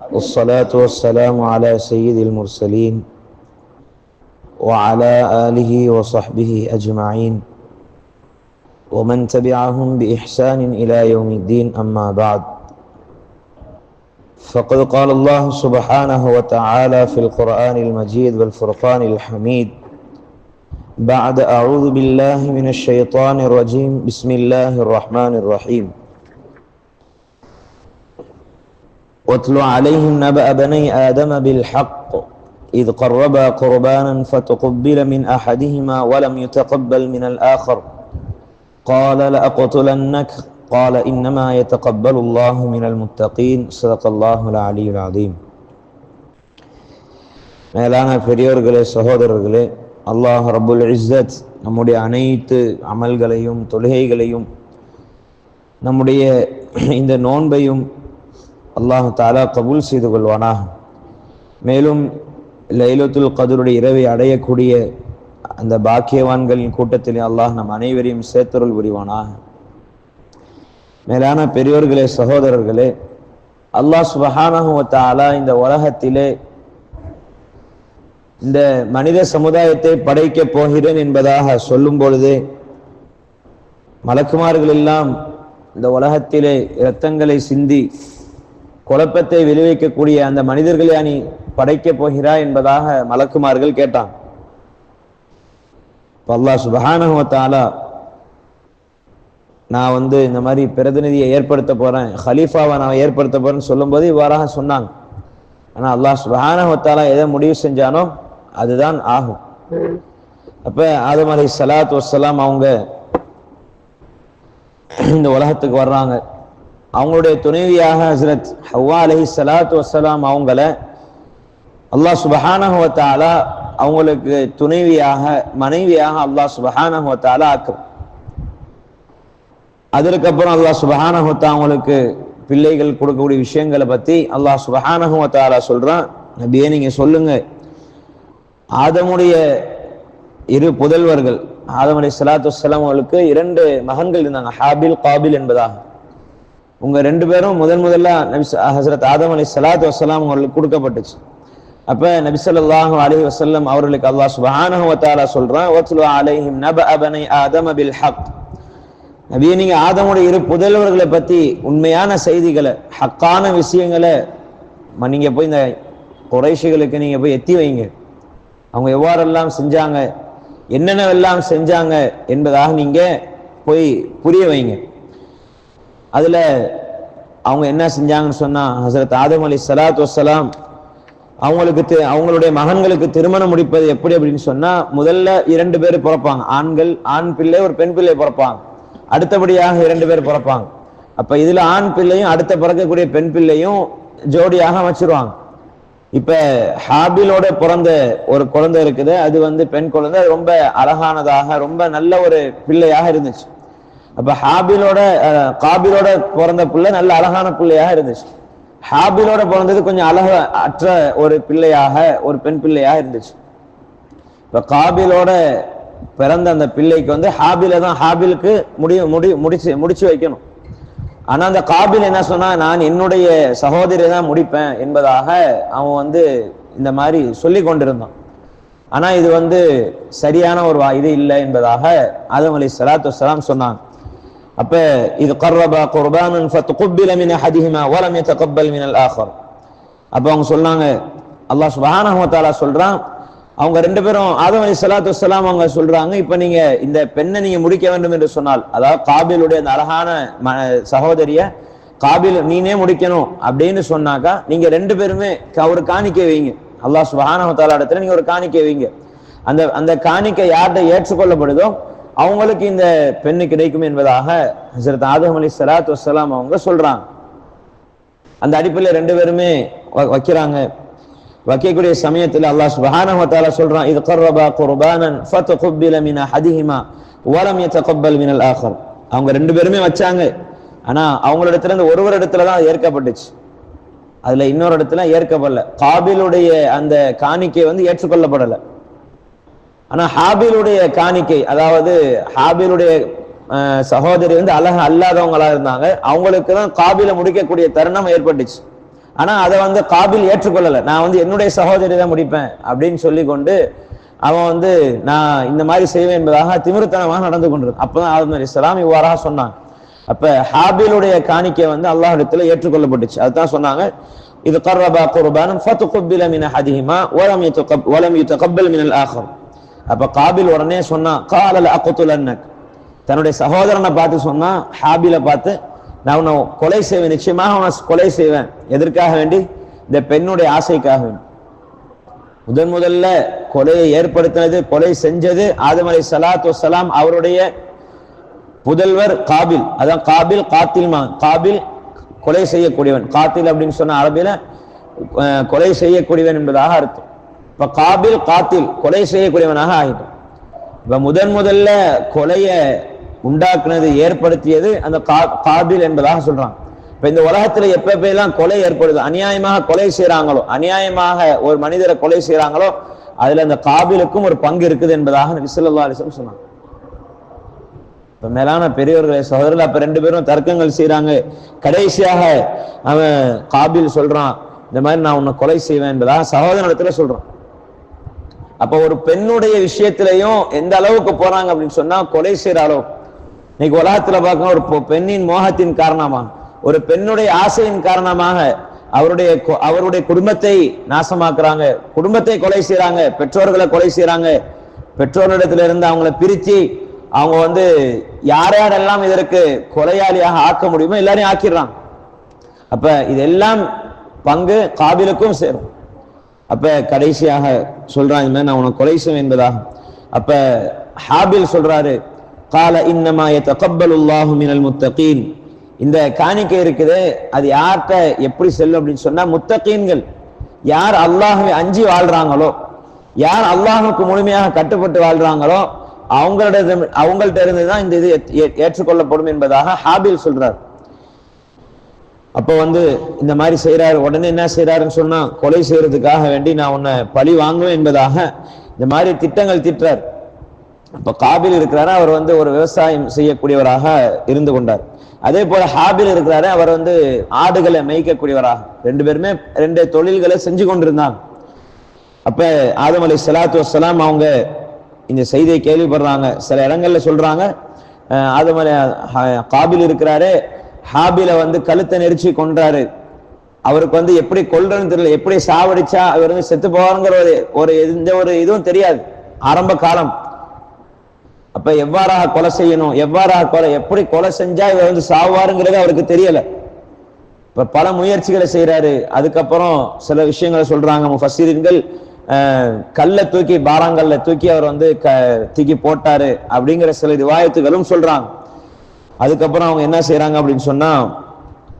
والصلاة والسلام على سيد المرسلين وعلى آله وصحبه أجمعين ومن تبعهم بإحسان إلى يوم الدين. أما بعد، فقد قال الله سبحانه وتعالى في القرآن المجيد والفرقان الحميد بعد أعوذ بالله من الشيطان الرجيم بسم الله الرحمن الرحيم. واتل عليهم نبأ بني آدم بالحق إذ قربا قربانا فتقبل من أحدهما ولم يتقبل من الآخر قال لأقتلنك قال إنما يتقبل الله من المتقين. صدق الله العلي العظيم. மேலான பெரியோர்களே, சகோதரர்களே, அல்லாஹ் ரப்புல் இஸ்ஸத் நம்முடைய அனைத்து அமல்களையும் தொழுகைகளையும் நம்முடைய இந்த நோன்பையும் அல்லாஹ் தஆலா கபூல் செய்து கொள்வானாக. மேலும் லைலத்துல் கத்ருடைய இரவை அடையக்கூடிய அந்த பாக்கியவான்களின் கூட்டத்திலே அல்லாஹ் நம் அனைவரையும் சேர்த்தருள் புரிவானாக. மேலான பெரியோர்களே, சகோதரர்களே, அல்லாஹ் சுப்ஹானஹு வ தஆலா இந்த உலகத்திலே இந்த மனித சமுதாயத்தை படைக்கப் போகிறேன் என்பதாக சொல்லும் பொழுதே மலக்குமார்கள் எல்லாம் இந்த உலகத்திலே இரத்தங்களை சிந்தி குழப்பத்தை விளைவிக்கக்கூடிய அந்த மனிதர்களை நீ படைக்கப் போகிறாய் என்பதாக மலக்குமார்கள் கேட்டான். அல்லாஹ் சுப்ஹானஹு வ தஆலா நான் இந்த மாதிரி பிரதிநிதியை ஏற்படுத்த போறேன், ஹலீஃபாவை நான் ஏற்படுத்த போறேன்னு சொல்லும்போது இவ்வாறாக சொன்னாங்க. ஆனா அல்லாஹ் சுப்ஹானஹு வ தஆலா எதை முடிவு செஞ்சானோ அதுதான் ஆகும். அப்ப ஆதம் அலைஹிஸ்ஸலாத்து வஸ்ஸலாம் அவங்க இந்த உலகத்துக்கு வர்றாங்க. அவங்களுடைய துணைவியாக ஹஸ்ரத் ஹவ்வா அலைஹிஸ்ஸலாத்து வஸ்ஸலாம் அவங்கள அல்லாஹ் சுப்ஹானஹு வ தஆலா அவங்களுக்கு துணைவியாக மனைவியாக அல்லாஹ் சுப்ஹானஹு வ தஆலா ஆக்கும். அதற்கப்புறம் அல்லாஹ் சுப்ஹானஹு வ தஆலா அவங்களுக்கு பிள்ளைகள் கொடுக்கக்கூடிய விஷயங்களை பத்தி அல்லாஹ் சுப்ஹானஹு வ தஆலா சொல்றான், நபியே நீங்க சொல்லுங்க, ஆதமுடைய இரு புதல்வர்கள் ஆதம் அலைஹிஸ்ஸலாத்து வஸ்ஸலாம் அவங்களுக்கு 2 மகன்கள் இருந்தாங்க, ஹாபில் காபில் என்பதாக. உங்க 2 பேரும் முதல்ல ஹஸ்ரத் ஆதம் அலைஹிஸ்ஸலாத்து வஸ்ஸலாம் அவங்களுக்கு கொடுக்கப்பட்டுச்சு. அப்ப நபி ஸல்லல்லாஹு அலைஹி வஸல்லம் அவர்களுக்கு அல்லாஹ் சுப்ஹானஹு வ தஆலா சொல்றான், வத்லு அலைஹிம் நபஅ பனி ஆதம பில் ஹக். நபியே நீங்க ஆதமுடைய இரு புதல்வர்களை பத்தி உண்மையான செய்திகளை, ஹக்கான விஷயங்களை நீங்க போய் இந்த குறைஷிகளுக்கு நீங்க போய் எத்தி வைங்க. அவங்க எவ்வாறெல்லாம் செஞ்சாங்க, என்னென்னவெல்லாம் செஞ்சாங்க என்பதாக நீங்க போய் புரிய வைங்க. அதுல அவங்க என்ன செஞ்சாங்கன்னு சொன்னா, ஹஸரத் ஆதம் அலைஹிஸ்ஸலாத்து வஸ்ஸலாம் அவங்களுடைய மகன்களுக்கு திருமணம் முடிப்பது எப்படி அப்படின்னு சொன்னா, முதல்ல 2 பேர் பிறப்பாங்க, ஆண் பிள்ளை ஒரு பெண் பிள்ளை பிறப்பாங்க. அடுத்தபடியாக 2 பேர் பிறப்பாங்க. அப்ப இதுல ஆண் பிள்ளையும் அடுத்த பிறக்கக்கூடிய பெண் பிள்ளையும் ஜோடியாக அமைச்சிருவாங்க. இப்ப ஹாபிலோட பிறந்த ஒரு குழந்தை இருக்குது, அது பெண் குழந்தை, ரொம்ப அழகானதாக ரொம்ப நல்ல ஒரு பிள்ளையாக இருந்துச்சு. அப்ப காபிலோட பிறந்த பிள்ளை நல்ல அழகான பிள்ளையாக இருந்துச்சு. ஹாபிலோட பிறந்தது கொஞ்சம் அற்ற ஒரு பிள்ளையாக, ஒரு பெண் பிள்ளையாக இருந்துச்சு. இப்ப காபிலோட பிறந்த அந்த பிள்ளைக்கு ஹாபிலுக்கு முடிச்சு வைக்கணும். ஆனா அந்த காபில் என்ன சொன்னா, நான் என்னுடைய சகோதரி தான் முடிப்பேன் என்பதாக அவன் இந்த மாதிரி சொல்லி கொண்டிருந்தான். ஆனா இது சரியான ஒரு இது இல்லை என்பதாக ஆதம் அலைஹிஸ்ஸலாத்து வஸ்ஸலாம் சொன்னாங்க. அப்ப இது கர்ரபா குர்பானன் ஃபதுகுபில மின் அஹதிஹிமா வலம் யதகப்பல் மினல் ஆகர். அப்ப அவங்க சொன்னாங்க, அல்லாஹ் சுப்ஹானஹு வ தஆலா சொல்றான், அவங்க 2 பேரும் ஆதம் அலைஹிஸ்ஸலாத்து வஸ்ஸலாம் அவங்க சொல்றாங்க, இப்ப நீங்க இந்த பெண்ணை நீங்க முடிக்க வேண்டும் என்று சொன்னால், அதாவது காபிலுடைய அந்த அழகான சகோதரிய காபில் நீனே முடிக்கணும் அப்படின்னு சொன்னாக்கா, நீங்க 2 பேருமே ஒரு காணிக்கை வைங்க. அல்லாஹ் சுப்ஹானஹு வ தஆலா இடத்துல நீங்க ஒரு காணிக்கை வைங்க. அந்த காணிக்கை யார்கிட்ட ஏற்றுக்கொள்ளப்படுதோ அவங்களுக்கு இந்த பெண்ணு கிடைக்கும் என்பதாக ஹஸரத் ஆதம் அலைஹிஸ்ஸலாத்து வஸ்ஸலாம் அவங்க சொல்றாங்க. அந்த அடிப்படையில் 2 பேருமே வைக்கிறாங்க. வைக்கக்கூடிய சமயத்தில் அல்லாஹ் சுப்ஹானஹு வ தஆலா சொல்றான், இது கர்ரபா குர்பானன் ஃபதுகுபில மின் அஹதிஹிமா வலம் யதகப்பல் மினல் ஆகர். அவங்க 2 பேருமே வச்சாங்க. ஆனா அவங்களோட இடத்துல இருந்து ஒருவர் இடத்துல தான் ஏற்கப்பட்டுச்சு, அதுல இன்னொரு இடத்துல ஏற்கப்படல. காபிலுடைய அந்த காணிக்கை ஏற்றுக்கொள்ளப்படலை. ஆனா ஹாபிலுடைய காணிக்கை, அதாவது ஹாபிலுடைய சகோதரி அழகு அல்லாதவங்களா இருந்தாங்க, அவங்களுக்கு தான் காபில முடிக்கக்கூடிய தருணம் ஏற்பட்டுச்சு. ஆனா அதை வந்து காபில் ஏற்றுக்கொள்ளல. நான் வந்து என்னுடைய சகோதரி தான் முடிப்பேன் அப்படின்னு சொல்லி கொண்டு அவன் வந்து நான் இந்த மாதிரி செய்வேன் என்பதாக திமிருத்தனமாக நடந்து கொண்டிருந்தான். அப்பதான் ஆதம் அலைஹிஸ்ஸலாம் இவ்வாறாக சொன்னாங்க. அப்ப ஹாபிலுடைய காணிக்கை வந்து அல்லாஹ்விடத்துல ஏற்றுக்கொள்ளப்பட்டுச்சு. அதுதான் சொன்னாங்க, இது கர்ரபா குர்பானன் ஃபதுகுபில மின் அஹதிஹிமா வலம் யுதகப்பல் மினல் ஆஹர். அப்ப காபில் உடனே சொன்னான், காலல் அக்துலன்னக், தன்னுடைய சகோதரனை பார்த்து சொன்னா, ஹாபிலை பார்த்து நான் உன்னை கொலை செய்வேன், நிச்சயமாக உன்னை கொலை செய்வேன். எதற்காக வேண்டி? இந்த பெண்ணுடைய ஆசைக்காக வேண்டி. முதல்ல கொலையை ஏற்படுத்தினது, கொலை செஞ்சது ஆதம் அலைஹிஸ்ஸலாத்து வஸ்ஸலாம் அவருடைய புதல்வர் காபில். அதான் காபில் காத்தில் காபில் கொலை செய்யக்கூடியவன். காத்தில் அப்படின்னு சொன்ன அரபில கொலை செய்யக்கூடியவன் என்பதாக அர்த்தம். இப்ப காபில் காத்தில் கொலை செய்யக்கூடியவனாக ஆகிட்டான். இப்ப முதல்ல கொலைய உண்டாக்குனது ஏற்படுத்தியது அந்த காபில் என்பதாக சொல்றாங்க. இப்ப இந்த உலகத்துல எப்பெல்லாம் கொலை ஏற்படுது, அநியாயமாக கொலை செய்யறாங்களோ, அநியாயமாக ஒரு மனிதரை கொலை செய்யறாங்களோ, அதுல அந்த காபிலுக்கும் ஒரு பங்கு இருக்குது என்பதாக நபி ஸல்லல்லாஹு அலைஹி வஸல்லம் சொன்னாங்க. இப்ப மேலான பெரியவர்களை சகோதரர்கள், அப்ப ரெண்டு பேரும் தர்க்கங்கள் செய்யறாங்க. கடைசியாக அவன் காபில் சொல்றான், இந்த மாதிரி நான் உன்னை கொலை செய்வேன் என்பதாக சகோதரத்துல சொல்றான். அப்ப ஒரு பெண்ணுடைய விஷயத்திலையும் எந்த அளவுக்கு போறாங்க அப்படின்னு சொன்னா, கொலை செய்யற அளவு. இன்னைக்கு உலகத்துல பார்க்க ஒரு பெண்ணின் மோகத்தின் காரணமாக, ஒரு பெண்ணுடைய ஆசையின் காரணமாக அவருடைய குடும்பத்தை நாசமாக்குறாங்க, குடும்பத்தை கொலை செய்யறாங்க, பெற்றோர்களை கொலை செய்யறாங்க, பெற்றோரிடத்துல இருந்து அவங்கள பிரிச்சு அவங்க வந்து யாரெல்லாம் இதற்கு கொலையாளியாக ஆக்க முடியுமோ எல்லாரையும் ஆக்கிடுறாங்க. அப்ப இதெல்லாம் பங்கு காபிலுக்கும் சேரும். அப்ப கடைசியாக சொல்றான், நான் உனக்கு கொலை செய்வேன் என்பதாக. அப்ப ஹாபில் சொல்றாரு, கால இன்னமா யதகப்பலுல்லாஹு மினல் முத்தகீன், இந்த காணிக்கை இருக்குது அது யார்கிட்ட எப்படி செல்லும் அப்படின்னு சொன்னா, முத்தகீன்கள் யார் அல்லாஹ்வை அஞ்சி வாழ்றாங்களோ, யார் அல்லாஹ்வுக்கு முழுமையாக கட்டுப்பட்டு வாழ்றாங்களோ அவங்கள்ட்ட இருந்துதான் இந்த இது ஏற்றுக்கொள்ளப்படும் என்பதாக ஹாபில் சொல்றார். அப்ப வந்து இந்த மாதிரி செய்யறாரு. உடனே என்ன செய்யறாருன்னு சொன்னா, கொலை செய்யறதுக்காக வேண்டி நான் உன்னை பழி வாங்குவேன் என்பதாக இந்த மாதிரி திட்டங்கள் திட்டுறார். அப்ப காபில் இருக்கிறாரு, அவர் வந்து ஒரு விவசாயம் செய்யக்கூடியவராக இருந்து கொண்டார். அதே போல ஹாபில் இருக்கிறாரு, அவர் வந்து ஆடுகளை மேய்க்கக்கூடியவராக, ரெண்டு பேருமே ரெண்டு தொழில்களை செஞ்சு கொண்டிருந்தாங்க. அப்ப ஆதம் அலைஹிஸ்ஸலாத்து வஸ்ஸலாம் அவங்க இந்த செய்தியை கேள்விப்படுறாங்க. சில இடங்கள்ல சொல்றாங்க, ஆதம் காபில் இருக்கிறாரு, ஹாபில வந்து கழுத்தை நெரிச்சு கொன்றாரு. அவருக்கு வந்து எப்படி கொல்றன்னு தெரியல, எப்படி சாவடிச்சா அவர் வந்து செத்து போவாருங்கிற ஒரு எந்த ஒரு இதுவும் தெரியாது ஆரம்ப காலம். அப்ப எவ்வாறாக கொலை செய்யணும், எவ்வாறாக கொலை, எப்படி கொலை செஞ்சா இவர் வந்து சாவாருங்கிறது அவருக்கு தெரியல. இப்ப பல முயற்சிகளை செய்யறாரு. அதுக்கப்புறம் சில விஷயங்களை சொல்றாங்க முஃபஸ்ஸிரீன்கள், கல்ல தூக்கி பாறாங்கல்ல தூக்கி அவர் வந்து தூக்கி போட்டாரு அப்படிங்கிற சில ரிவாயத்துகளும் சொல்றாங்க. அதுக்கப்புறம் அவங்க என்ன செய்யறாங்க அப்படின்னு சொன்னா,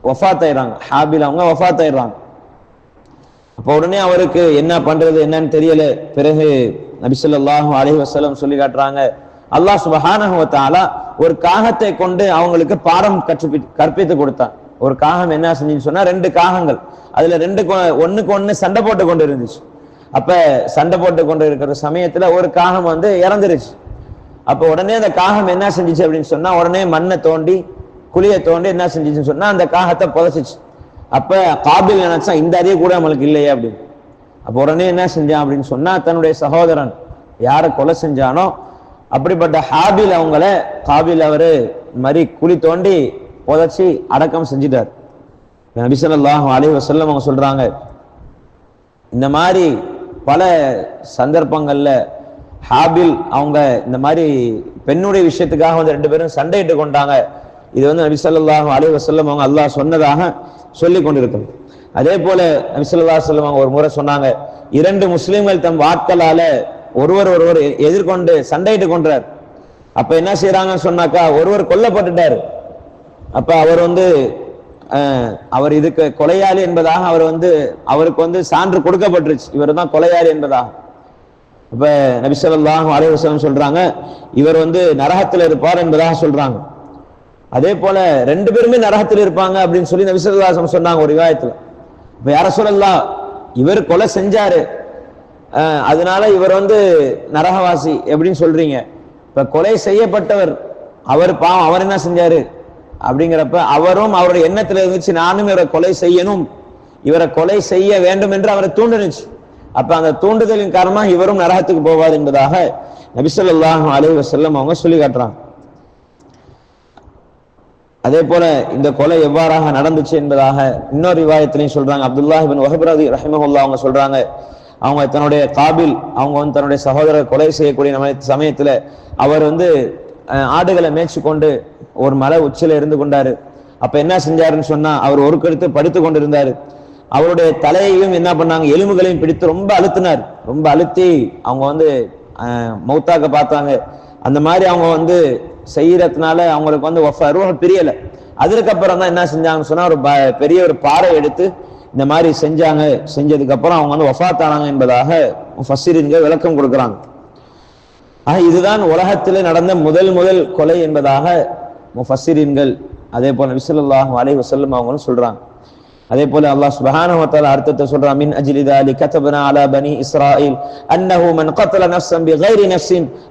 வஃபாத் ஆயிடுறாங்க. ஹாபில் அவங்க வஃபாத் ஆயிடுறாங்க. அப்ப உடனே அவருக்கு என்ன பண்றது என்னன்னு தெரியல. பிறகு நபி ஸல்லல்லாஹு அலைஹி வஸல்லம் சொல்லி காட்டுறாங்க, அல்லாஹ் சுப்ஹானஹு வ தஆலா ஒரு காகத்தை கொண்டு அவங்களுக்கு பாடம் கற்பித்து கொடுத்தான். ஒரு காகம் என்ன செஞ்சுன்னு சொன்னா, ரெண்டு காகங்கள், அதுல ஒண்ணுக்கு ஒண்ணு சண்டை போட்டு கொண்டு இருந்துச்சு. அப்ப சண்டை போட்டு கொண்டு இருக்கிற சமயத்துல ஒரு காகம் வந்து இறந்துருச்சு. அப்ப உடனே அந்த காகம் என்ன செஞ்சிச்சு அப்படின்னு சொன்னா, உடனே மண்ணை தோண்டி குழியை தோண்டி என்ன செஞ்சிச்சுன்னு சொன்னா அந்த காகத்தை புதைச்சிச்சு. அப்ப காபில் நினைச்சா, இந்த அறிய கூட நம்மளுக்கு இல்லையே அப்படின்னு. அப்ப உடனே என்ன செஞ்சான் அப்படின்னு சொன்னா, தன்னுடைய சகோதரன் யாரை கொலை செஞ்சானோ அப்படிப்பட்ட ஹாபில் அவங்கள காபில் அவரு மாதிரி குழி தோண்டி புதைச்சி அடக்கம் செஞ்சிட்டார். நபி ஸல்லல்லாஹு அலைஹி வஸல்லம் அவங்க சொல்றாங்க, இந்த மாதிரி பல சந்தர்ப்பங்கள்ல ஹாபில் அவங்க இந்த மாதிரி பெண்ணுடைய விஷயத்துக்காக வந்து ரெண்டு பேரும் சண்டையிட்டு கொண்டாங்க. இது வந்து நபி ஸல்லல்லாஹு அலைஹி வஸல்லம் அவங்க அல்லாஹ் சொன்னதாக சொல்லி கொண்டிருக்கிறது. அதே போல நபி ஸல்லல்லாஹு அலைஹி வஸல்லம் அவங்க ஒரு முறை சொன்னாங்க, இரண்டு முஸ்லிம்கள் தம் வாட்களால ஒருவர் எதிர்கொண்டு சண்டையிட்டு கொண்டார். அப்ப என்ன செய்யறாங்கன்னு சொன்னாக்கா, ஒருவர் கொல்லப்பட்டுட்டாரு. அப்ப அவர் வந்து அவர் இதுக்கு கொலையாளி என்பதாக அவருக்கு வந்து சான்று கொடுக்கப்பட்டுருச்சு, இவர் தான் கொலையாளி என்பதாக. அப்ப நபி ஸல்லல்லாஹு அலைஹி வஸல்லம் சொல்றாங்க, இவர் வந்து நரகத்தில் இருப்பார் என்பதாக சொல்றாங்க. அதே போல ரெண்டு பேருமே நரகத்தில் இருப்பாங்க அப்படின்னு சொல்லி நபி ஸல்லல்லாஹு அலைஹி வஸல்லம் சொன்னாங்க ஒரு ரிவாயத்துல. இப்ப யா ரசூலல்லாஹ், இவர் கொலை செஞ்சாரு, அதனால இவர் வந்து நரகவாசி எப்படின்னு சொல்றீங்க? இப்ப கொலை செய்யப்பட்டவர் அவர் பாவம், அவர் என்ன செஞ்சாரு அப்படிங்கிறப்ப அவரும் அவருடைய எண்ணத்துல இருந்துச்சு, நானும் இவரை கொலை செய்யணும் இவரை கொலை செய்ய வேண்டும் என்று அவரை தூண்டுனுச்சு. அப்ப அந்த தூண்டுதலின் காரணமாக இவரும் நரகத்துக்கு போவார் என்பதாக நபி ஸல்லல்லாஹு அலைஹி வஸல்லம் அவங்க சொல்லி காட்டுறாங்க. அதே போல இந்த கொலை எவ்வாறாக நடந்துச்சு என்பதாக இன்னொரு ரிவாயத்திலையும் சொல்றாங்க. அப்துல்லாஹ் இப்னு வஹப் ரஹிமஹுல்லாஹ் அவங்க சொல்றாங்க, அவங்க தன்னுடைய காபில் அவங்க வந்து தன்னுடைய சகோதரர் கொலை செய்யக்கூடிய சமயத்துல அவர் வந்து ஆடுகளை மேய்ச்சி கொண்டு ஒரு மலை உச்சில இருந்து கொண்டாரு. அப்ப என்ன செஞ்சாருன்னு சொன்னா, அவர் ஒரு கருத்து படுத்து கொண்டு இருந்தாரு. அவருடைய தலையையும் என்ன பண்ணாங்க, எலும்புகளையும் பிடித்து ரொம்ப அழுத்தினார். ரொம்ப அழுத்தி அவங்க வந்து மௌத்தாக்க பார்த்தாங்க. அந்த மாதிரி அவங்க வந்து செய்யறதுனால அவங்களுக்கு வந்து ரூஹ் பிரியல. அதுக்கப்புறம் தான் என்ன செஞ்சாங்கன்னு சொன்னா, ஒரு பெரிய ஒரு பாறை எடுத்து இந்த மாதிரி செஞ்சாங்க. செஞ்சதுக்கு அப்புறம் அவங்க வந்து வஃபாத் ஆனாங்க என்பதாக முஃபஸ்ஸிரீன்கள் விளக்கம் கொடுக்குறாங்க. இதுதான் உலகத்திலே நடந்த முதல் கொலை என்பதாக முஃபஸ்ஸிரீன்கள் அதே போல நபி ஸல்லல்லாஹு அலைஹி வஸல்லம் அவங்களும் சொல்றாங்க. அதே போல அல்லாஹ் சுப்ஹானஹு வ தஆலா அர்த்தத்தை சொல்றான், மின் அஜ்லி ذلك كتبنا على بني اسرائيل انه من قتل نفسا بغير نفس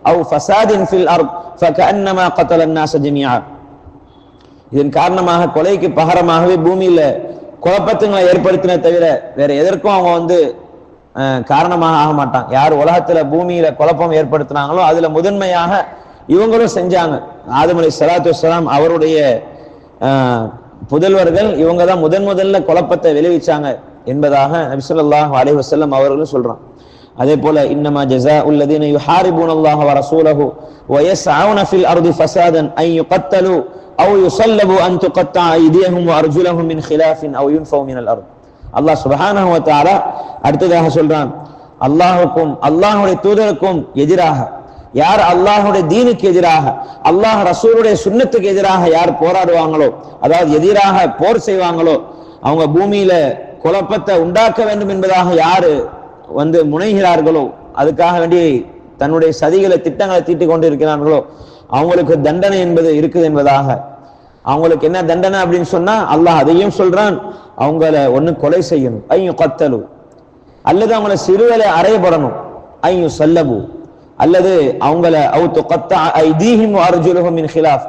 او فساد في الارض فكانما قتل الناس جميعا. இதன் காரணமாக கொலைக்கு பகரமாகவே பூமியில குழப்பத்துங்களை ஏற்படுத்தின தவிர வேற எதற்கும் அவங்க வந்து காரணமாக ஆக மாட்டாங்க. யார் உலகத்துல பூமியில குழப்பம் ஏற்படுத்தினாங்களோ அதுல முதன்மையாக இவங்களும் செஞ்சாங்க. ஆதம் அலைஹிஸ்ஸலாத்து வஸ்ஸலாம் அவருடைய புதல்வர்கள் இவங்க தான் முதல்ல குழப்பத்தை விளைவிச்சாங்க என்பதாக நபி ஸல்லல்லாஹு அலைஹி வஸல்லம் அவர்களும் சொல்றாங்க. அதே போல இன்னமா ஜஸாஉல் லதீன யுஹாரிபூனல்லாஹ வ ரசூலஹு வ யஸ்அவுன ஃபில் அர்தி ஃபஸாதன் அன் யுகத்தலு அவ் யுஸல்லபு அன் துகத்தஅ ஐதியஹும் வ அர்ஜுலஹும் மின் খিলাஃபின் அவ் யுன்ஃபவு மினல் அர்த். அல்லாஹ் சுப்ஹானஹு வ தஆலா அடுத்ததாக சொல்றான், அல்லாஹ்வுக்கும் அல்லாஹ்வுடைய தூதருக்கும் எதிராக யார் அல்லாஹ்வுடைய தீனுக்கு எதிராக அல்லாஹ் ரசூலுடைய சுன்னத்துக்கு எதிராக யார் போராடுவாங்களோ, அதாவது எதிராக போர் செய்வாங்களோ, அவங்க பூமியில குழப்பத்தை உண்டாக்க வேண்டும் என்பதாக யாரு வந்து முனைகிறார்களோ, அதுக்காக வேண்டி தன்னுடைய சதிகளை திட்டங்களை தீட்டிக் கொண்டு இருக்கிறார்களோ, அவங்களுக்கு தண்டனை என்பது இருக்குது என்பதாக. அவங்களுக்கு என்ன தண்டனை அப்படின்னு சொன்னா அல்லாஹ் அதையும் சொல்றான், அவங்கள ஒண்ணு கொலை செய்யணும், ஐயோ கத்தலு, அல்லது அவங்கள சிறுவலை அறையப்படணும், ஐயோ சல்லபு, அல்லது அவங்கள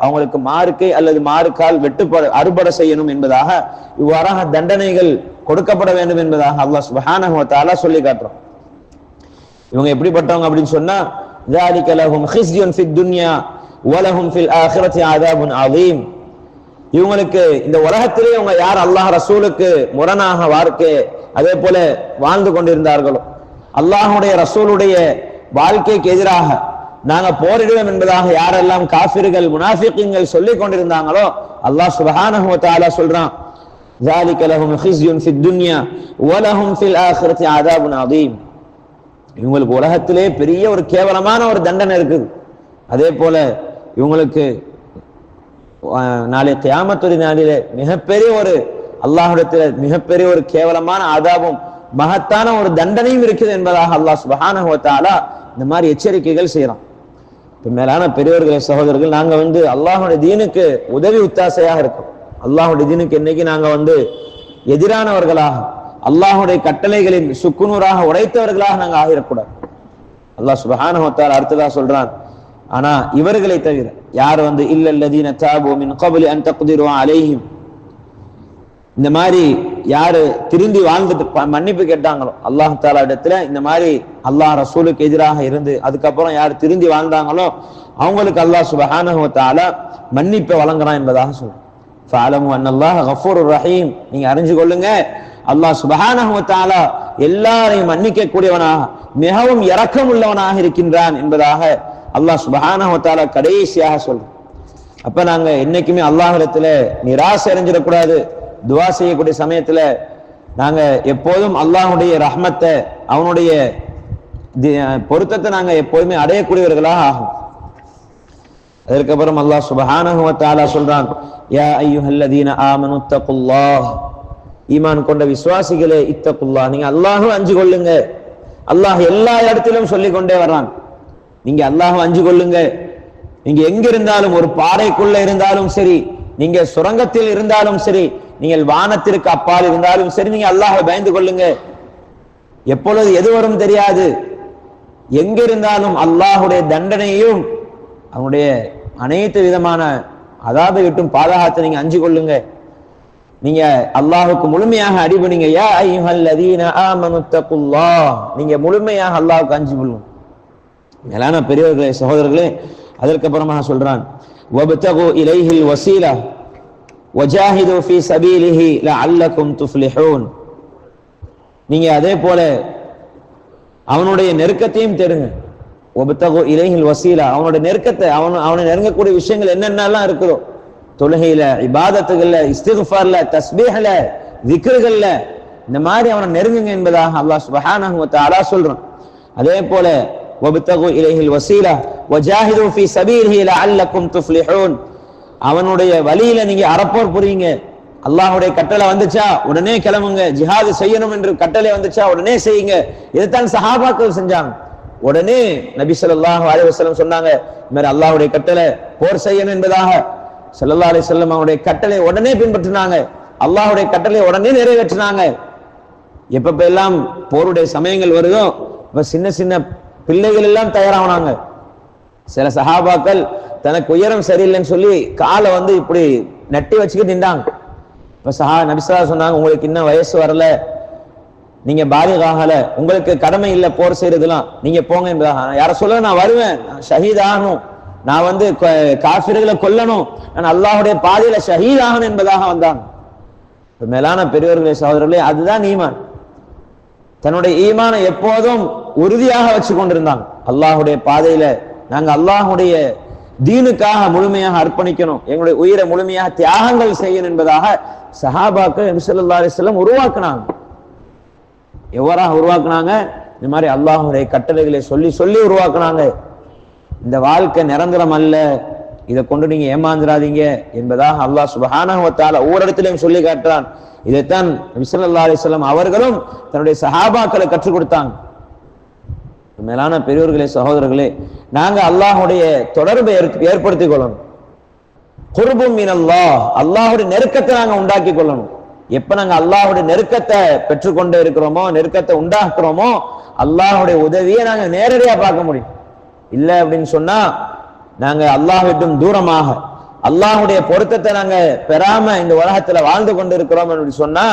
அவங்களுக்கு மார்க்கை அல்லது மார்க்கால் அறுபடை செய்யணும் என்பதாக இவ்வாறாக தண்டனைகள் கொடுக்கப்பட வேண்டும் என்பதாக அல்லாஹ் சுப்ஹானஹு வ தஆலா சொல்லி காட்டுறோம். இவங்க எப்படிப்பட்டவங்க அப்படின்னு சொன்னா, ذَلِكَ لَهُمْ خِزْيٌ فِي الدُّنْيَا وَلَهُمْ فِي الْآخِرَةِ عَذَابٌ عَظِيمٌ. இவங்களுக்கு இந்த உலகத்திலே இவங்க யார் அல்லாஹ் ரசூலுக்கு முரணாக வாழ்க்கை அதே போல வாழ்ந்து கொண்டிருந்தார்களோ, அல்லாஹுடைய ரசூலுடைய வாழ்க்கைக்கு எதிராக நாங்க போரிடுவோம் என்பதாக யாரெல்லாம் காஃபிர்கள் முனாஃபிகீன்கள் சொல்லிக் கொண்டிருந்தாங்களோ, அல்லாஹ் சுப்ஹானஹு வ தஆலா சொல்றான், ذَلِكَ لَهُمْ خِزْيٌ فِي الدُّنْيَا وَلَهُمْ فِي الْآخِرَةِ عَذَابٌ عَظِيمٌ. இவங்களுக்கு உலகத்திலே பெரிய ஒரு கேவலமான ஒரு தண்டனை இருக்குது. அதே போல இவங்களுக்கு நாளை கியாமத்துடைய நாளிலே மிகப்பெரிய ஒரு அல்லாஹ்விடத்திலே மிகப்பெரிய ஒரு கேவலமான ஆதாபும் மகத்தான ஒரு தண்டனையும் இருக்குது என்பதாக அல்லாஹ் சுப்ஹானஹு வ தஆலா இந்த மாதிரி எச்சரிக்கைகள் செய்யறான். மேலான பெரியவர்களே சகோதரர்கள், நாங்க வந்து அல்லாஹ்வுடைய தீனுக்கு உதவி உத்தாசையாக இருக்கும். அல்லாஹ்வுடைய தீனுக்கு என்னைக்கு நாங்க வந்து எதிரானவர்களாக அல்லாஹ்வுடைய கட்டளைகளின் சுக்குநூறாக உடைத்தவர்களாக நாங்க ஆகிடக்கூடாது. அல்லாஹ் சுப்ஹானஹு வ தஆலா அடுத்ததா சொல்றான், ஆனா இவர்களை தவிர யார் வந்து இல்லல்லதீன தாபு மின் கப்லி அன் தக்திரு அலைஹிம், இந்த மாதிரி யாரு திருந்தி வாழ்ந்துட்டு மன்னிப்பு கேட்டாங்களோ அல்லாஹ் தஆலா இடத்துல, இந்த மாதிரி அல்லாஹ் ரசூலுக்கு எதிராக இருந்து அதுக்கப்புறம் யார் திருந்தி வாழ்ந்தாங்களோ அவங்களுக்கு அல்லாஹ் சுப்ஹானஹு வ தஆலா மன்னிப்பை வழங்குறான் என்பதாக சொல்றான். ஃபஅலமு அன்னல்லாஹ கஃபூருர் ரஹீம், நீங்க அறிஞ்சு கொள்ளுங்க அல்லாஹ் சுப்ஹானஹு வ தஆலா எல்லாரையும் மன்னிக்க கூடியவனாக மிகவும் இரக்கம் உள்ளவனாக இருக்கின்றான் என்பதாக அல்லாஹ் சுப்ஹானஹு வ தஆலா கடைசியாக சொல்றான். அப்ப நாங்க என்னைக்குமே அல்லாஹ்விடத்துல நிராசை அடைஞ்சிடக்கூடாது. துவா செய்யக்கூடிய சமயத்துல நாங்க எப்போதும் அல்லாஹ்வுடைய ரஹ்மத்தை அவனுடைய பொருத்தத்தை நாங்க எப்போதுமே அடையக்கூடியவர்களாக ஆகும். அதற்கப்புறம் அல்லாஹ் சுப்ஹானஹு வ தஆலா சொல்றான், யா அய்யுஹல்லதீன ஆமனு தக்குல்லாஹ், ஈமான் கொண்ட விசுவாசிகளே இத்தகுல்லாஹ், நீங்க அல்லாஹ்வை அஞ்சு கொள்ளுங்க. அல்லாஹ் எல்லா இடத்திலும் சொல்லிக் கொண்டே வர்றான், நீங்க அல்லாஹ்வை அஞ்சு கொள்ளுங்க. நீங்க எங்க இருந்தாலும், ஒரு பாறைக்குள்ள இருந்தாலும் சரி, நீங்க சுரங்கத்தில் இருந்தாலும் சரி, நீங்கள் வானத்திற்கு அப்பால் இருந்தாலும் சரி, நீங்க அல்லாஹ்வை பயந்து கொள்ளுங்க. எப்பொழுது எது வரும் தெரியாது. எங்க இருந்தாலும் அல்லாஹ்வுடைய தண்டனையும் அவனுடைய அனைத்து விதமான அதாபை விட்டும் பாதுகாத்து நீங்க அஞ்சு கொள்ளுங்க. நீங்க அல்லாஹுக்கு முழுமையாக அடிபணிங்க. யா அய்யுஹல்லதீன ஆமனு தக்குல்லாஹ், நீங்க முழுமையாக அல்லாஹ்வுக்கு அஞ்சி கொள்ளும். மேலான பெரியவர்களே, சகோதரர்களே, அதற்கப்புறமாக சொல்றான் வப்தகு இலைஹில் வஸீலா வஜாஹிது ஃபீ சபீலிஹி லஅல்லகும் துஃப்லிஹூன். நீங்க அதே போல அவனுடைய நெருக்கத்தையும் தேடுங்க. வப்தகு இலைஹில் வஸீலா, அவனுடைய நெருக்கத்தை, அவனை நெருங்கக்கூடிய விஷயங்கள் என்னென்னலாம் இருக்குதோ, தொழுகையில, இபாதத்துகள்ல, இஸ்திக்ஃபார்ல, தஸ்பீஹ்ல, திக்ருகள்ல, இந்த மாதிரி அவனை நெருங்குங்க என்பதாக அல்லாஹ் சுப்ஹானஹு வ தஆலா சொல்றான். அதே போல வப்தகு இலைஹில் வஸீலா வஜாஹிது ஃபீ சபீலிஹி லஅல்லகும் துஃப்லிஹூன், அவனுடைய வழியில நீங்க அறப்போர் புரியுங்க. அல்லாஹ்வுடைய கட்டளை வந்துச்சா உடனே கிளம்புங்க, ஜிஹாது செய்யணும் என்று கட்டளை வந்துச்சா உடனே செய்யுங்க. இதைத்தான் சஹாபாக்கள் செஞ்சாங்க. உடனே நபி ஸல்லல்லாஹு அலைஹி வஸல்லம் சொன்னாங்க, இந்த மாதிரி அல்லாஹ்வுடைய கட்டளை போர் செய்யணும் என்பதாக ஸல்லல்லாஹு அலைஹி வஸல்லம் அவருடைய கட்டளை உடனே பின்பற்றினாங்க. அல்லாஹ்வுடைய கட்டளை உடனே நிறைவேற்றினாங்க. எப்ப எல்லாம் போருடைய சமயங்கள் வருதோ இப்ப சின்ன சின்ன பிள்ளைகள் எல்லாம் தயாரானாங்க. சில சஹாபாக்கள் தனக்கு உயரம் சரியில்லைன்னு சொல்லி காலை இப்படி நட்டி வச்சுக்கிட்டு நின்றாங்க. இப்ப நபி ஸல்லல்லாஹு அலைஹி சொன்னாங்க, உங்களுக்கு இன்னும் வயசு வரல, நீங்க பாலிக் ஆகல, உங்களுக்கு கடமை இல்லை போர் செய்யறதுலாம், நீங்க போங்க என்பதாக. யார சொல்ல, நான் வருவேன், ஷஹீத் ஆகணும், நான் காஃபிர்களை கொல்லணும், நான் அல்லாஹ்வுடைய பாதையில ஷஹீத் ஆகணும் என்பதாக வந்தாங்க. மேலான பெரியவர்களே, சகோதரர்களே, அதுதான் ஈமான். தன்னுடைய ஈமானை எப்போதும் உறுதியாக வச்சு கொண்டிருந்தாங்க. அல்லாஹ்வுடைய பாதையில நாங்க அல்லாஹ்வுடைய தீனுக்காக முழுமையாக அர்ப்பணிக்கணும், எங்களுடைய உயிரை முழுமையாக தியாகங்கள் செய்யணும் என்பதாக சஹாபாக்கள் நபி ஸல்லல்லாஹு அலைஹி வஸல்லம் உருவாக்குனாங்க. எவ்வாறாக உருவாக்குனாங்க? இந்த மாதிரி அல்லாஹ்வுடைய கட்டளைகளை சொல்லி சொல்லி உருவாக்குனாங்க. இந்த வாழ்க்கை நிரந்தரம் அல்ல, இதை கொண்டு நீங்க ஏமாந்துடாதீங்க என்பதாக அல்லாஹ் சுப்ஹானஹு வ தஆலா ஒவ்வொரு சொல்லி காட்டுறான். இதைத்தான் நபி ஸல்லல்லாஹு அலைஹி வஸல்லம் அவர்களும் தன்னுடைய சஹாபாக்களை கற்றுக் கொடுத்தாங்க. மேலான பெரியோர்களே, சகோதரர்களே, நாங்க அல்லாஹ்வுடைய தொடர்பை ஏற்படுத்திக் கொள்ளணும். குர்பும் மினல்லாஹ், அல்லாஹ்வுடைய நெருக்கத்தை நாங்க உண்டாக்கி கொள்ளணும். எப்ப நாங்க அல்லாஹ்வுடைய நெருக்கத்தை பெற்றுக்கொண்டே இருக்கிறோமோ, நெருக்கத்தை உண்டாக்குறோமோ, அல்லாஹ்வுடைய உதவியை நாங்க நேரடியா பார்க்க முடியும். இல்ல அப்படின்னு சொன்னா நாங்க அல்லாஹ்விட்டும் தூரமாக அல்லாஹ்வுடைய பொருத்தத்தை நாங்க பெறாம இந்த உலகத்துல வாழ்ந்து கொண்டு இருக்கிறோம் என்று சொன்னா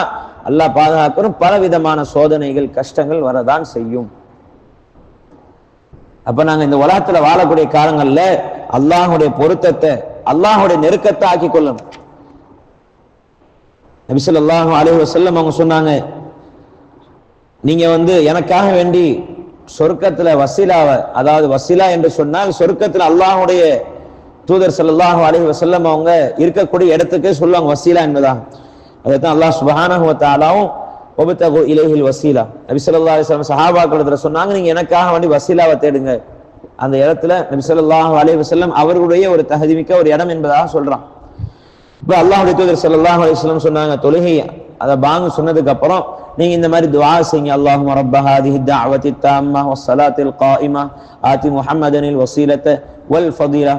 அல்லாஹ் பாதுகாக்கணும், பல விதமான சோதனைகள், கஷ்டங்கள் வரதான் செய்யும். அப்ப நாங்க இந்த உலகத்துல வாழக்கூடிய காலங்கள்ல அல்லாஹ்வுடைய பொருத்தத்தை, அல்லாஹ்வுடைய நெருக்கத்தை ஆக்கி கொள்ளணும். நபி ஸல்லல்லாஹு அலைஹி வஸல்லம் அவங்க சொன்னாங்க, நீங்க எனக்காக வேண்டி சொர்க்கத்துல வசீலாவை, அதாவது வசீலா என்று சொன்னால் சொர்க்கத்துல அல்லாஹ்வுடைய தூதர் ஸல்லல்லாஹு அலைஹி வஸல்லம் அவங்க இருக்கக்கூடிய இடத்துக்கு சொல்லுவாங்க வசீலா என்பதாக. அதைத்தான் அல்லாஹ் சுப்ஹானஹு வ தஆலாவும் வப்தகு இலைஹில் வசீலா, நபி ஸல்லல்லாஹு அலைஹி வஸல்லம் சஹாபாக்களிடத்துல சொன்னாங்க, நீங்க எனக்காக வேண்டி வசீலாவை தேடுங்க. அந்த இடத்துல நபி ஸல்லல்லாஹு அலைஹி வஸல்லம் அவர்களுடைய ஒரு தகுதிமிக்க ஒரு இடம் என்பதாக சொல்றான். இப்ப அல்லாஹ்வுடைய தூதர் ஸல்லல்லாஹு அலைஹி வஸல்லம் சொன்னாங்க, தொழுகை அத பாங்கு சொன்னதுக்கு அப்புறம் நீங்க இந்த மாதிரி துஆ செய்யுங்க. அல்லாஹும்ம ரப்ப ஹாதிஹி தஅவத்தி தாம்ம வஸ்ஸலாத்தில் காயிமா ஆதி முஹம்மதனில் வஸீலத வல் ஃபதீலா,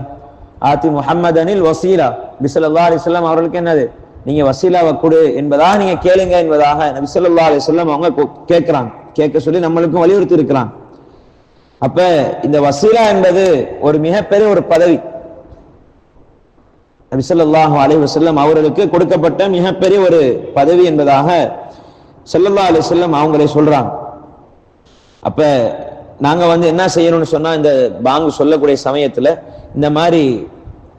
ஆதி முஹம்மதனில் வஸீலா, நபி ஸல்லல்லாஹு அலைஹி வஸல்லம் அவர்களுக்கு என்னது, நீங்க வசீலாவை கொடு என்பதாக நீங்க கேளுங்க என்பதாக நபி ஸல்லல்லாஹு அலைஹி வஸல்லம் அவங்க கேட்கிறாங்க. கேட்க சொல்லி நம்மளுக்கும் வலியுறுத்தி இருக்கிறாங்க. அப்ப இந்த வசீலா என்பது ஒரு மிகப்பெரிய ஒரு பதவி. நபி ஸல்லல்லாஹு அலைஹி வஸல்லம் அவர்களுக்கு கொடுக்கப்பட்ட மிகப்பெரிய ஒரு பதவி என்பதாக ஸல்லல்லாஹு அலைஹி வஸல்லம் அவங்களே சொல்றாங்க. அப்ப நாங்க என்ன செய்யணும்னு சொன்னா, இந்த பாங்கு சொல்லக்கூடிய சமயத்துல இந்த மாதிரி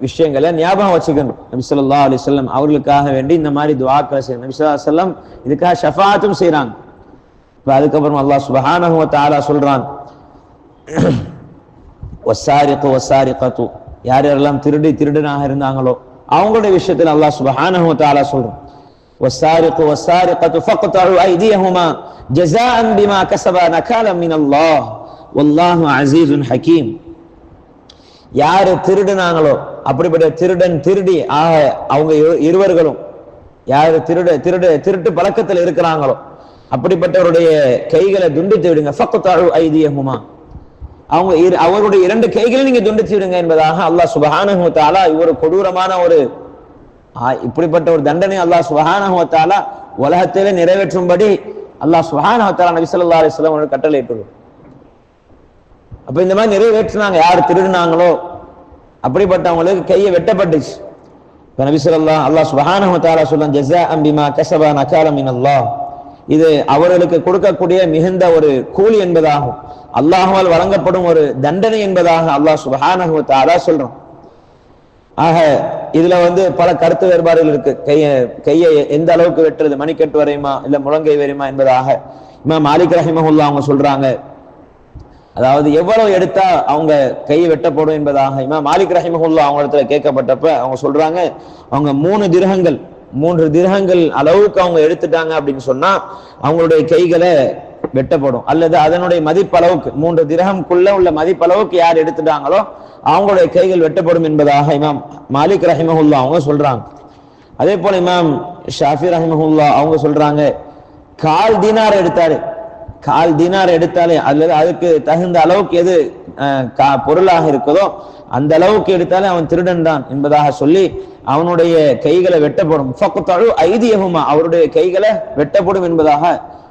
விஷயங்களை ஞாபகம் வச்சுக்கணும். நபி ஸல்லல்லாஹு அலைஹி வஸல்லம் அவர்களுக்காக வேண்டி இந்த மாதிரி துஆக்களை செய்யணும். நபி ஸல்லல்லாஹு அலைஹி வஸல்லம் இதுக்காக ஷஃபாஅத்தும் செய்றாங்க. இப்ப அதுக்கப்புறம் அல்லாஹ் சுப்ஹானஹு வ தஆலா சொல்றான், வஸ்ஸாரிகு வஸ்ஸாரிகத்து, யார் யாரெல்லாம் திருடனாக இருந்தாங்களோ அவங்களுடைய விஷயத்தில் அல்லாஹ் சுப்ஹானஹு வ தஆலா சொல்றான், வஸ்ஸாரிகு வஸ்ஸாரிகத்து ஃபக்தஉ ஐதியஹுமா ஜஸாஅன் பிமா கஸபா நகாலம் மினல்லாஹ் வல்லாஹு அஸீஸுன் ஹகீம். யாரு திருடுனாங்களோ, அப்படிப்பட்ட திருடன் திருடி ஆக அவங்க இருவர்களும், யாரு திருட்டு பழக்கத்தில் இருக்கிறாங்களோ அப்படிப்பட்டவருடைய கைகளை துண்டித்து விடுங்க. ஃபக்தஉ ஐதியஹுமா, அவருடைய இரண்டு கைகளை நீங்க துண்டித்து விடுங்க என்பதாக அல்லாஹ் சுப்ஹானஹு வ தஆலா ஒரு கொடூரமான ஒரு இப்படிப்பட்ட ஒரு தண்டனை அல்லாஹ் சுப்ஹானஹு வ தஆலா உலகத்திலே நிறைவேற்றும்படி அல்லாஹ் சுப்ஹானஹு வ தஆலா நபி ஸல்லல்லாஹு அலைஹி வஸல்லம் அவர்களுக்கு கட்டளையிட்டுள்ளார். அப்ப இந்த மாதிரி நிறைவேற்றினாங்க. யார் திருடினாங்களோ அப்படிப்பட்டவங்களுக்கு கையை வெட்டப்பட்டுச்சு. இப்ப நபி ஸல்லல்லாஹு அல்லாஹ் சுப்ஹானஹு வ தஆலா சொல்றான் ஜஸாஅன் பிமா கஸபா நகால மினல்லாஹ், இது அவர்களுக்கு கொடுக்கக்கூடிய மிகுந்த ஒரு கூலி என்பதாகும், அல்லாஹ்வால் வழங்கப்படும் ஒரு தண்டனை என்பதாக அல்லாஹ் சுப்ஹானஹு வ தஆலா சொல்றான். ஆக இதுல பல கருத்து வேறுபாடுகள் இருக்கு. கையை எந்த அளவுக்கு வெட்டுறது, மணிக்கட்டு வரையுமா இல்ல முழங்கை வரையுமா என்பதாக இமாம் மாலிக் ரஹிமஹுல்லாஹ் அவங்க சொல்றாங்க. அதாவது எவ்வளவு எடுத்தா அவங்க கை வெட்டப்படும் என்பதாக இமாம் மாலிக் ரஹிமஹுல்லாஹ் அவங்க இடத்துல கேட்கப்பட்டப்ப அவங்க சொல்றாங்க, அவங்க 3 திர்ஹங்கள் அளவுக்கு அவங்க எடுத்துட்டாங்க அப்படின்னு சொன்னா அவங்களுடைய கைகளை வெட்டப்படும், அல்லது அதனுடைய மதிப்பளவுக்கு 3 திர்ஹம்குள்ள உள்ள மதிப்பளவுக்கு யார் எடுத்துட்டாங்களோ அவங்களுடைய கைகள் வெட்டப்படும் என்பதாக இமாம் மாலிக் ரஹிமஹுல்லாஹ் அவங்க சொல்றாங்க. அதே போல இமாம் ஷாஃபி ரஹிமஹுல்லாஹ் அவங்க சொல்றாங்க, கால் தீனார் எடுத்தாலே அல்லது அதுக்கு தகுந்த அளவுக்கு எது பொருளாக இருக்குதோ அந்த அளவுக்கு எடுத்தாலே அவன் திருடன் தான் என்பதாக சொல்லி அவனுடைய கைகளை வெட்டப்படும். ஃபக்தஉ ஐதியஹுமா, அவருடைய கைகளை வெட்டப்படும் என்பதாக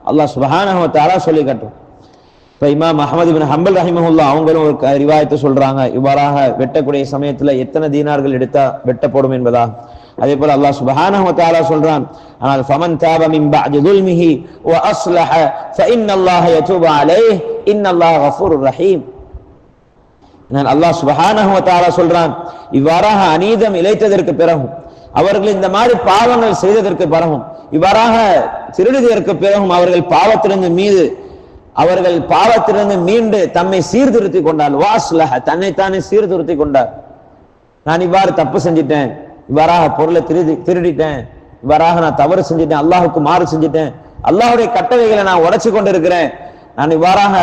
அல்லாஹ் சுப்ஹானஹு வ தஆலா சொல்லி காட்டும். இப்ப இமாம் அஹ்மத் இப்னு ஹம்பல் ரஹிமஹுல்லாஹ் அவங்களும் ஒரு ரிவாயத்தை சொல்றாங்க, இவ்வாறாக வெட்டக்கூடிய சமயத்துல எத்தனை தீனார்கள் எடுத்தா வெட்டப்படும் என்பதாக. அதே போல அல்லாஹ் சுப்ஹானஹு வ தஆலா சொல்றான், ஆனால் ஃபமன் தாப மின் பஅதி ظுல்மிஹி வ அஸ்லஹ ஃபஇன்னல்லாஹ யதூபு அலைஹி இன்னல்லாஹ கஃபூருர் ரஹீம். அல்லாஹ் சுப்ஹானஹு வ தஆலா சொல்றான், இவ்வாறாக அநீதம் இழைத்ததற்கு பிறகும், அவர்கள் இந்த மாதிரி பாவங்கள் செய்ததற்கு பிறகும், இவ்வாறாக திருடுவதற்கு பிறகும் அவர்கள் பாவத்திலிருந்து மீண்டு தம்மை சீர்திருத்தி கொண்டார். வாஸ்லஹ, தன்னைத்தானே சீர்திருத்தி கொண்டார். நான் இவ்வாறு தப்பு செஞ்சிட்டேன், இவ்வாறாக பொருளை திருடிட்டேன், இவ்வாறாக நான் தவறு செஞ்சிட்டேன், அல்லாஹுக்கு மாறு செஞ்சிட்டேன், அல்லாஹுடைய கட்டளைகளை நான் உடைச்சு கொண்டிருக்கிறேன், நான் இவ்வாறாக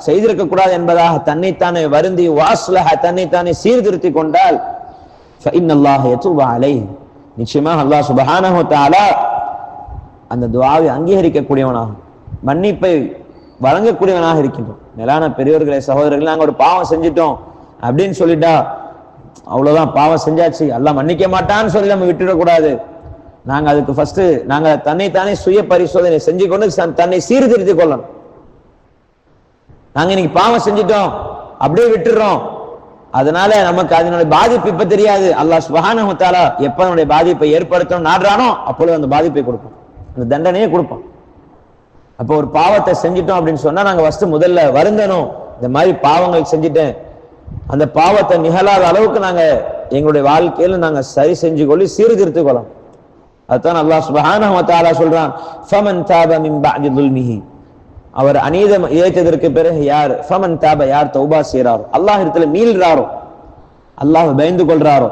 செய்திருக்க கூடாது என்பதாக தன்னைத்தானே வருந்தி வாஸ்லஹ தன்னைத்தானே சீர்திருத்தி கொண்டால் ஃபஇன்னல்லாஹ யதூபு அலைஹி, நிச்சயமாக அல்லாஹ் சுப்ஹானஹு வ தஆலா அந்த துஆவை அங்கீகரிக்கக்கூடியவனாக மன்னிப்பை வழங்கக்கூடியவனாக இருக்கின்றோம். மேலான பெரியவர்களே சகோதரர்களே, நாங்க ஒரு பாவம் செஞ்சிட்டோம் அப்படின்னு சொல்லிட்டா அவ்வளவுதான், பாவம் செஞ்சாச்சு, அல்லாஹ் மன்னிக்க மாட்டான்னு சொல்லி நம்ம விட்டுடக்கூடாது. நாங்க அதுக்கு ஃபர்ஸ்ட் நாங்க தன்னைத்தானே சுய பரிசோதனை செஞ்சு கொண்டு தன்னை சீர்திருத்திக் கொள்ளணும். நாங்க இன்னைக்கு பாவம் செஞ்சிட்டோம் அப்படியே விட்டுறோம், அதனால நமக்கு அதனுடைய பாதிப்பு இப்ப தெரியாது. அல்லாஹ் சுப்ஹானஹு வ தஆலா எப்ப அதனுடைய பாதிப்பை ஏற்படுத்தணும் நாடுறானோ அப்பொழுது அந்த பாதிப்பை கொடுப்போம், அந்த தண்டனையே கொடுப்போம். அப்போ ஒரு பாவத்தை செஞ்சிட்டோம் அப்படின்னு சொன்னா நாங்க ஃபர்ஸ்ட் முதல்ல வருந்தணும், இந்த மாதிரி பாவங்கள் செஞ்சுட்டேன், அந்த பாவத்தை நிகழாத அளவுக்கு நாங்க எங்களுடைய வாழ்க்கையில நாங்க சரி செஞ்சு கொள்ளி சீர்திருத்திக் கொள்ளலாம். அதுதான் அல்லாஹ் சுப்ஹானஹு வ தஆலா சொல்றான், ஃபமன் தாப மின் பஅதி ظுல்மிஹி, அவர் அநீதம் இழைத்ததற்கு பிறகு யார் ஃபமன் தாப, யார் தௌபா செய்றாரோ, அல்லாஹ் இடத்துல மீள்றாரோ, அல்லாஹ் பயந்து கொள்றாரோ,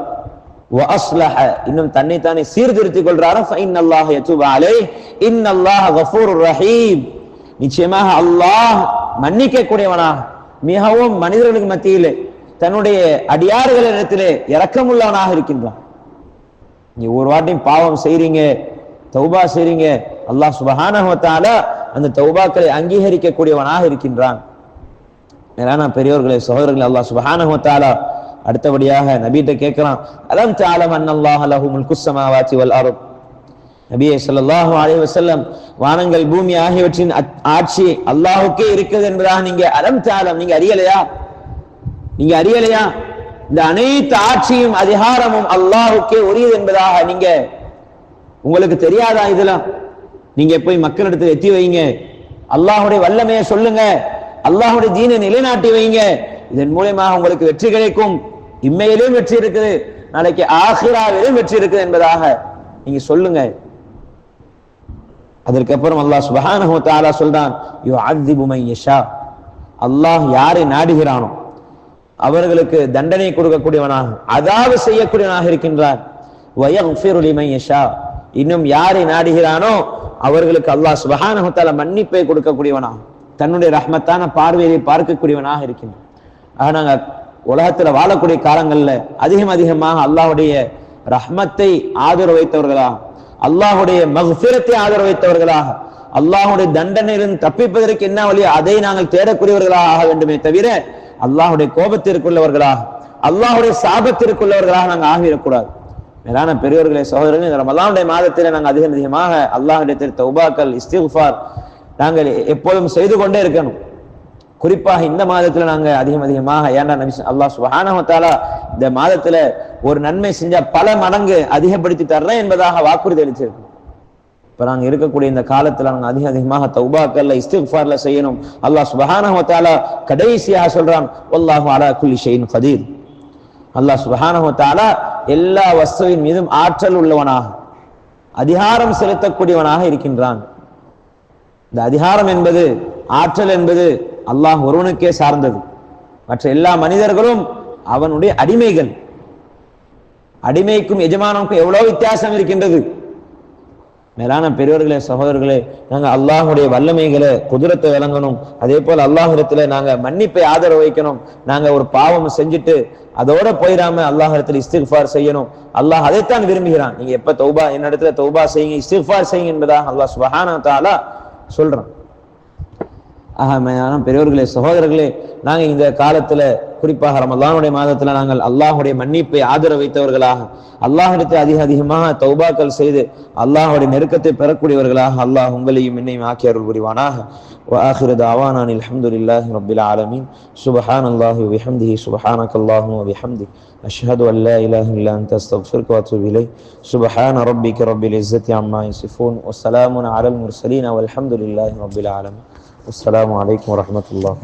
வ அஸ்லஹ, இன்னும் தன்னைத்தானே சீர்திருத்திக் கொள்றாரோ, ஃபஇன்னல்லாஹ யதூபு அலைஹி இன்னல்லாஹ கஃபூருர் ரஹீம், நிச்சயமாக அல்லாஹ் மன்னிக்க கூடியவனாக மிகவும் மனிதர்களுக்கு மத்தியிலே தன்னுடைய அடியார்களிடத்திலே இரக்கமுள்ளவனாக இருக்கின்றான். நீ ஒரு வாட்டியும் பாவம் செய்றீங்க, தௌபா செய்றீங்க, அல்லாஹ் சுப்ஹானஹு வ தஆலா அந்த தௌபாக்களை அங்கீகரிக்க கூடியவனாக இருக்கின்றான். மேலான பெரியோர்களே சகோதரர்களே, அல்லாஹ் சுப்ஹானஹு வ தஆலா அடுத்தபடியாக நபியிட்ட கேட்கிறான், அலம் தஅலம் அன்னல்லாஹ லஹு முல்குஸ் ஸமாவாதி வல் அர்த், நபியே ஸல்லல்லாஹு அலைஹி வஸல்லம், வானங்கள் பூமி ஆகியவற்றின் ஆட்சி அல்லாஹ்வுக்கே இருக்குது என்பதாக நீங்க அலம் தஅலம், நீங்க அறியலையா? இந்த அனைத்து ஆட்சியும் அதிகாரமும் அல்லாஹ்வுக்கே உரியது என்பதாக நீங்க உங்களுக்கு தெரியாதா? இதெல்லாம் நீங்க போய் மக்களிடத்தில் எத்தி வைங்க, அல்லாஹ்வுடைய வல்லமையை சொல்லுங்க, அல்லாஹ்வுடைய தீனை நிலைநாட்டி வைங்க, இதன் மூலமாக உங்களுக்கு வெற்றி கிடைக்கும், இம்மையிலும் வெற்றி இருக்குது, நாளைக்கு ஆகிராவிலும் வெற்றி இருக்குது என்பதாக நீங்க சொல்லுங்க. அதற்கப்புறம் அல்லாஹ் சுப்ஹானஹு வ தஆலா சொல்றான், யுஅذிபு மன் யஷா, அல்லாஹ் யாரை நாடுகிறானோ அவர்களுக்கு தண்டனை கொடுக்கக்கூடியவனாக அதாவது செய்யக்கூடியவனாக இருக்கின்றார். வயக்ஃபிரு லிமன் யஷா, இன்னும் யாரை நாடுகிறானோ அவர்களுக்கு அல்லாஹ் சுப்ஹானஹு வ தஆலா மன்னிப்பை கொடுக்கக்கூடியவனாக தன்னுடைய ரஹ்மத்தான பார்வையை பார்க்கக்கூடியவனாக இருக்கின்றான். ஆக நாங்க உலகத்துல வாழக்கூடிய காலங்கள்ல அதிகமாக அல்லாஹ்வுடைய ரஹ்மத்தை ஆதரவு வைத்தவர்களாக, அல்லாஹ்வுடைய மக்ஃபிரத்தை ஆதரவு வைத்தவர்களாக, அல்லாஹ்வுடைய தண்டனையிலிருந்து தப்பிப்பதற்கு என்ன வழி அதை நாங்கள் தேடக்கூடியவர்களாக ஆக வேண்டுமே தவிர அல்லாஹ்வுடைய கோபத்திற்குள்ளவர்களாக, அல்லாஹ்வுடைய சாபத்திற்குள்ளவர்களாக நாங்கள் ஆகிவிடக்கூடாது. மேலான பெரியவர்களே சகோதரர்களே, இந்த ரமலானுடைய மாதத்திலே நாங்கள் அதிகமாக அல்லாஹ்விடத்தில் தௌபாக்கள் இஸ்திக்ஃபார் நாங்கள் எப்போதும் செய்து கொண்டே இருக்கணும். குறிப்பாக இந்த மாதத்துல நாங்க அதிகமாக ஏன்டா நபி அல்லாஹ் சுப்ஹானஹு வ தஆலா இந்த மாதத்துல ஒரு நன்மை செஞ்சா பல மடங்கு அதிகப்படுத்தி தர்றேன் என்பதாக வாக்குறுதி அளிச்சிருக்கு. இப்ப நாங்க இருக்கக்கூடிய இந்த காலத்துல நாங்க அதிகமாக தௌபாக்கள்ல இஸ்திக்ஃபார்ல செய்யணும். அல்லாஹ் சுப்ஹானஹு வ தஆலா கடைசியாக சொல்றான், வல்லாஹு அலா குல்லி ஷைஇன் கதீர். அல்லாஹ் சுப்ஹானஹு வ தஆலா எல்லா வஸ்துவின் மீதும் ஆற்றல் உள்ளவனாக, அதிகாரம் செலுத்தக்கூடியவனாக இருக்கின்றான். இந்த அதிகாரம் என்பது, ஆற்றல் என்பது அல்லாஹ் ஒருவனுக்கே சார்ந்தது. மற்ற எல்லா மனிதர்களும் அவனுடைய அடிமைகள். அடிமைக்கும் எஜமானுக்கும் எவ்வளவு வித்தியாசம் இருக்கின்றது. மேலான பெரியவர்களே, சகோதரர்களே, நாங்க அல்லாஹுடைய வல்லமைகளை, குதிரத்தை விளங்கணும். அதே போல அல்லாஹிடத்துல நாங்க மன்னிப்பை ஆதரவு வைக்கணும். நாங்க ஒரு பாவம் செஞ்சுட்டு அதோட போயிடாம அல்லாஹிடத்துல இஸ்திக்ஃபார் செய்யணும். அல்லாஹ் அதைத்தான் விரும்புகிறான். நீங்க எப்ப தௌபா, என்னிடத்துல தௌபா செய்யுங்க, இஸ்திக்ஃபார் செய்யுங்க என்பதாக அல்லாஹ் சுப்ஹானஹு வ தஆலா சொல்றான். பெரியவர்களே, சகோதரர்களே, நாங்க இந்த காலத்துல குறிப்பாக ரமலானுடைய மாதத்துல நாங்கள் அல்லாஹுடைய மன்னிப்பை ஆதரவு வைத்தவர்களாக, அல்லாஹிடத்தை அதிகமாக தௌபாக்கள் செய்து அல்லாஹுடைய நெருக்கத்தை பெறக்கூடியவர்களாக அல்லாஹ் உங்களையும் என்னையும் ஆக்கி அருள் புரிவானாக. وآخر دعوانا الحمد لله رب العالمين. سبحان الله وبحمده سبحانك اللهم وبحمدك أشهد أن لا إله إلا أنت أستغفرك وأتوب إليك. سبحان ربك رب العزة عما يصفون وسلام على المرسلين والحمد لله رب العالمين. السلام عليكم ورحمة الله.